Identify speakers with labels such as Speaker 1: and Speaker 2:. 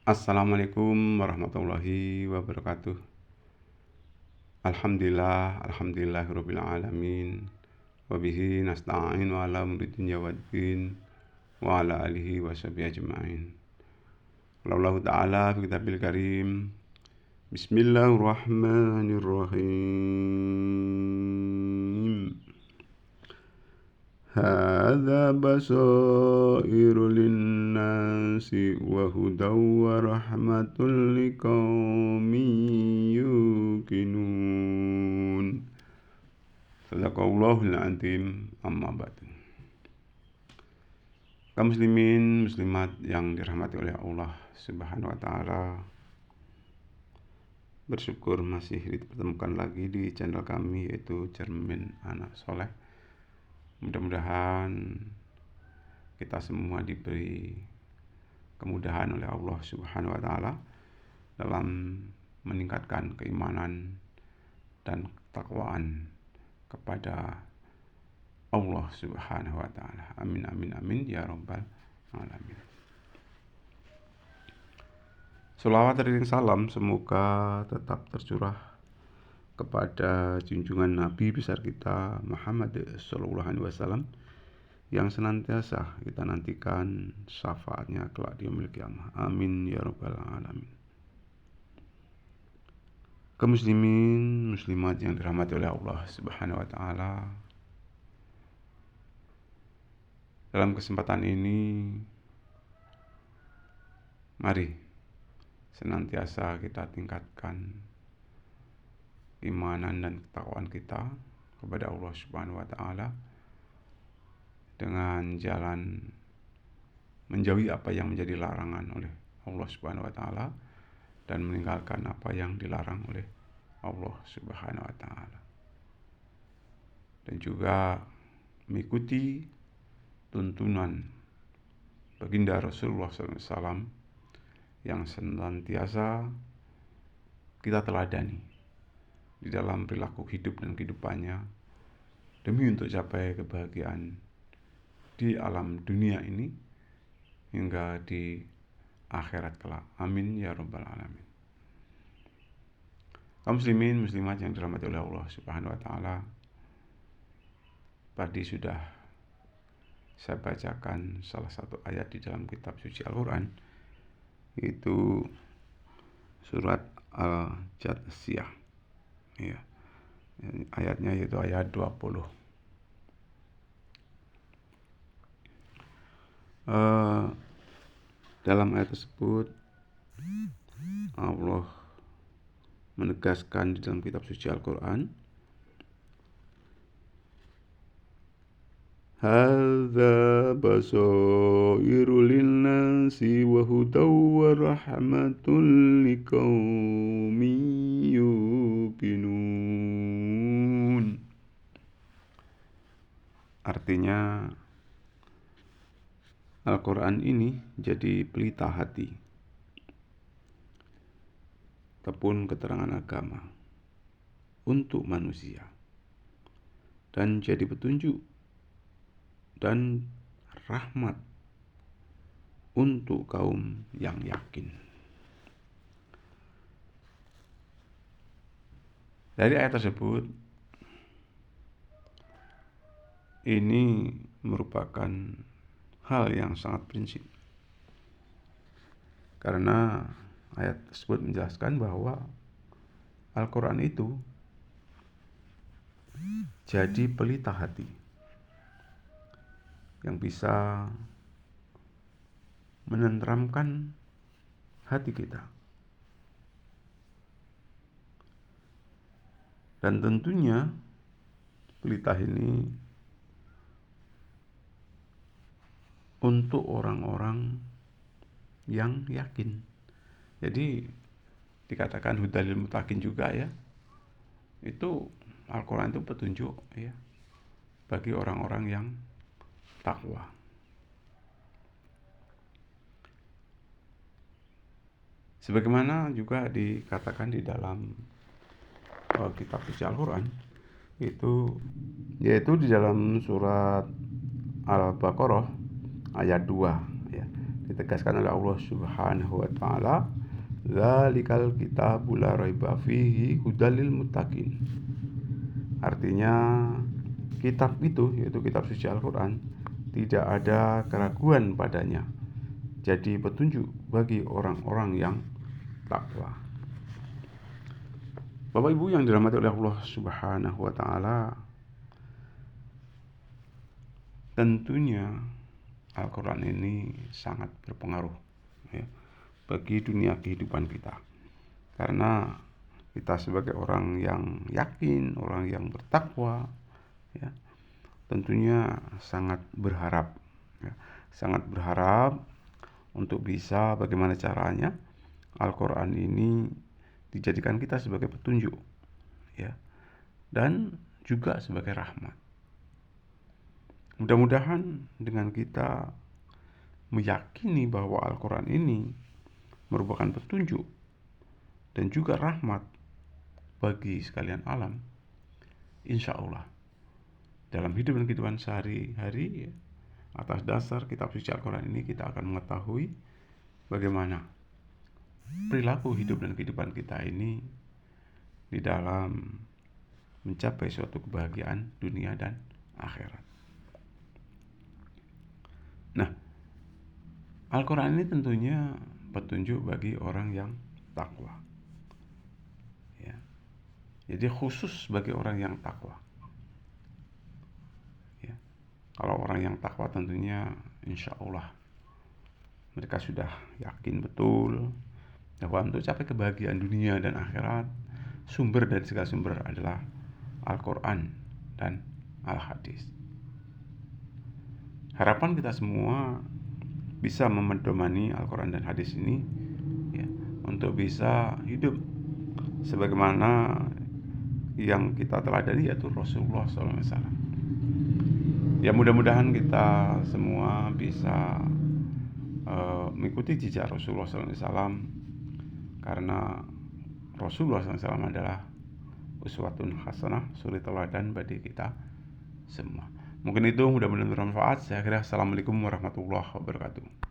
Speaker 1: Assalamualaikum warahmatullahi wabarakatuh. Alhamdulillahirabbil alamin. Wa bihi nasta'in wa ala umuri dunya waddin wa ala alihi washabihi ajma'in. Qala ta'ala fi kitabil karim. Bismillahirrahmanirrahim. Hadza basairu linnasi wa hudaw wa rahmatul liqaumin yuqinun. Sadaqallahul azim. Amma ba'du. Kaum muslimin muslimat yang dirahmati oleh Allah Subhanahu wa taala, bersyukur masih dipertemukan lagi di channel kami, yaitu Cermin Anak Soleh. Mudah-mudahan kita semua diberi kemudahan oleh Allah Subhanahu wa taala dalam meningkatkan keimanan dan ketakwaan kepada Allah Subhanahu wa taala. Amin amin amin ya rabbal alamin. Sholawat dan salam semoga tetap tercurah kepada junjungan Nabi besar kita Muhammad sallallahu alaihi wasallam yang senantiasa kita nantikan syafaatnya kelak di yaumil qiyamah. Amin ya rabbal alamin. Kaum muslimin muslimat yang dirahmati oleh Allah Subhanahu wa taala, dalam kesempatan ini mari senantiasa kita tingkatkan keimanan dan ketakwaan kita kepada Allah Subhanahu wa taala dengan jalan menjauhi apa yang menjadi larangan oleh Allah Subhanahu wa taala dan meninggalkan apa yang dilarang oleh Allah Subhanahu wa taala. Dan juga mengikuti tuntunan baginda Rasulullah SAW yang senantiasa kita teladani di dalam perilaku hidup dan kehidupannya demi untuk capai kebahagiaan di alam dunia ini hingga di akhirat kelak. Amin ya rabbal alamin. Kaum muslimin muslimat yang dirahmati oleh Allah Subhanahu wa taala, tadi sudah saya bacakan salah satu ayat di dalam kitab suci Al-Qur'an, yaitu surat Al-Jathiyah. Ya. Ayatnya yaitu ayat 20. Dalam ayat tersebut Allah menegaskan di dalam kitab suci Al-Quran, hadza basairu linnasi wa hudaw wa rahmatul liqaumin yuqinun. Artinya, Al-Quran ini jadi pelita hati, kebun keterangan agama untuk manusia, dan jadi petunjuk dan rahmat untuk kaum yang yakin. Dari ayat tersebut, ini merupakan hal yang sangat prinsip, karena ayat tersebut menjelaskan bahwa Al-Quran itu jadi pelita hati yang bisa menenteramkan hati kita. Dan tentunya pelita ini untuk orang-orang yang yakin. Jadi dikatakan hudalil muttaqin juga ya. Itu Al-Quran itu petunjuk ya bagi orang-orang yang takwa. Sebagaimana juga dikatakan di dalam kitab suci Al-Quran, yaitu di dalam surat Al-Baqarah ayat 2 ya. ditegaskan oleh Allah Subhanahu wa taala, "Dzalikal kitabul la raiba fihi hudal lil muttaqin." Artinya kitab itu, yaitu kitab suci Al-Qur'an, tidak ada keraguan padanya. Jadi petunjuk bagi orang-orang yang takwa. Bapak Ibu yang dirahmati oleh Allah Subhanahu wa taala, tentunya Al-Quran ini sangat berpengaruh, ya, bagi dunia kehidupan kita. Karena kita sebagai orang yang yakin, orang yang bertakwa, ya, tentunya sangat berharap, ya, sangat berharap untuk bisa bagaimana caranya Al-Quran ini dijadikan kita sebagai petunjuk, ya, dan juga sebagai rahmat. Mudah-mudahan dengan kita meyakini bahwa Al-Quran ini merupakan petunjuk dan juga rahmat bagi sekalian alam, insya Allah dalam hidup dan kehidupan sehari-hari, ya, atas dasar kitab suci Al-Quran ini kita akan mengetahui bagaimana perilaku hidup dan kehidupan kita ini di dalam mencapai suatu kebahagiaan dunia dan akhirat. Nah, Al-Quran ini tentunya petunjuk bagi orang yang takwa, ya. Jadi khusus bagi orang yang takwa, ya. Kalau orang yang takwa tentunya insya Allah mereka sudah yakin betul bahwa untuk capai kebahagiaan dunia dan akhirat, sumber dari segala sumber adalah Al-Quran dan Al-Hadis. Harapan kita semua bisa memedomani Al-Quran dan Hadis ini, ya, untuk bisa hidup sebagaimana yang kita teladani, yaitu Rasulullah SAW. Ya, mudah-mudahan kita semua bisa mengikuti jejak Rasulullah SAW, karena Rasulullah SAW adalah uswatun hasanah, suri teladan bagi kita semua. Mungkin itu, mudah-mudahan bermanfaat. Saya kira assalamualaikum warahmatullahi wabarakatuh.